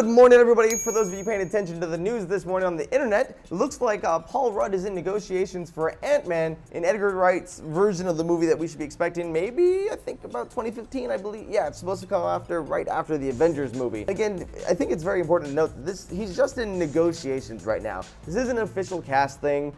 Good morning, everybody. For those of you paying attention to the news this morning on the internet, it looks like Paul Rudd is in negotiations for Ant-Man in Edgar Wright's version of the movie that we should be expecting maybe, I think, about 2015, I believe. Yeah, it's supposed to come right after the Avengers movie. Again, I think it's very important to note that he's just in negotiations right now. This isn't an official cast thing.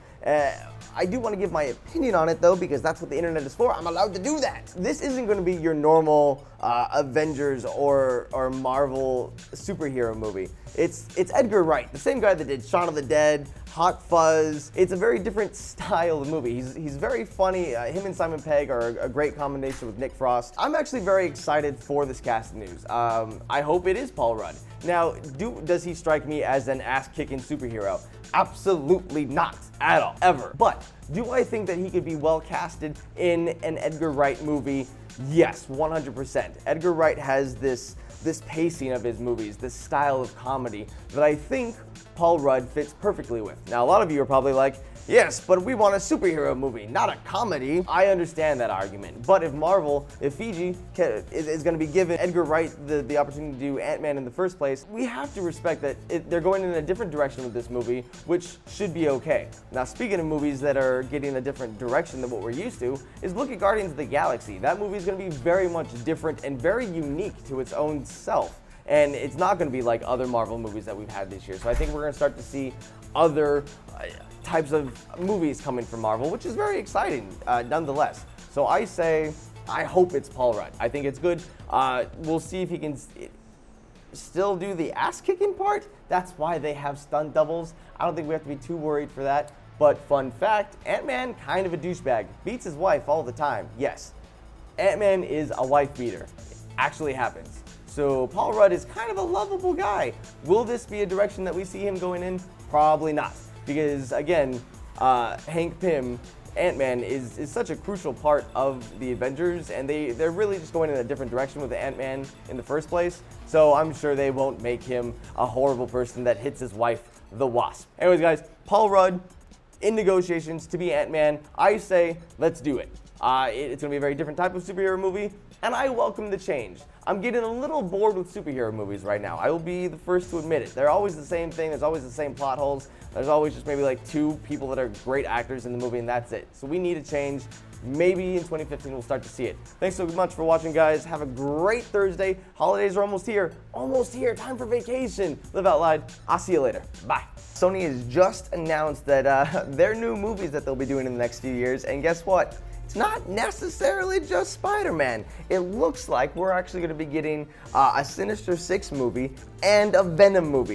I do want to give my opinion on it, though, because that's what the internet is for. I'm allowed to do that. This isn't going to be your normal Avengers or Marvel superhero movie. It's Edgar Wright, the same guy that did Shaun of the Dead, Hot Fuzz. It's a very different style of movie. He's very funny. Him and Simon Pegg are a great combination with Nick Frost. I'm actually very excited for this cast news. I hope it is Paul Rudd. Now, does he strike me as an ass-kicking superhero? Absolutely not, at all, ever. But do I think that he could be well casted in an Edgar Wright movie? Yes, 100%. Edgar Wright has this pacing of his movies, this style of comedy that I think Paul Rudd fits perfectly with. Now, a lot of you are probably like, yes, but we want a superhero movie, not a comedy. I understand that argument, but if Fiji is going to be given Edgar Wright the opportunity to do Ant-Man in the first place, we have to respect that they're going in a different direction with this movie, which should be okay. Now, speaking of movies that are getting a different direction than what we're used to, is look at Guardians of the Galaxy. That movie is going to be very much different and very unique to its own self. And it's not going to be like other Marvel movies that we've had this year. So I think we're going to start to see other types of movies coming from Marvel, which is very exciting nonetheless. So I hope it's Paul Rudd. I think it's good. We'll see if he can still do the ass-kicking part. That's why they have stunt doubles. I don't think we have to be too worried for that. But fun fact, Ant-Man, kind of a douchebag. Beats his wife all the time. Yes, Ant-Man is a wife beater. It actually happens. So Paul Rudd is kind of a lovable guy. Will this be a direction that we see him going in? Probably not. Because again, Hank Pym, Ant-Man, is such a crucial part of the Avengers, and they're really just going in a different direction with Ant-Man in the first place. So I'm sure they won't make him a horrible person that hits his wife, the Wasp. Anyways, guys, Paul Rudd in negotiations to be Ant-Man. I say, let's do it. It's going to be a very different type of superhero movie, and I welcome the change. I'm getting a little bored with superhero movies right now. I will be the first to admit it. They're always the same thing. There's always the same plot holes. There's always just maybe like two people that are great actors in the movie, and that's it. So we need a change. Maybe in 2015 we'll start to see it. Thanks so much for watching, guys. Have a great Thursday. Holidays are almost here. Almost here. Time for vacation. Live out loud. I'll see you later. Bye. Sony has just announced that their new movies that they'll be doing in the next few years, and guess what? It's not necessarily just Spider-Man. It looks like we're actually going to be getting a Sinister Six movie and a Venom movie.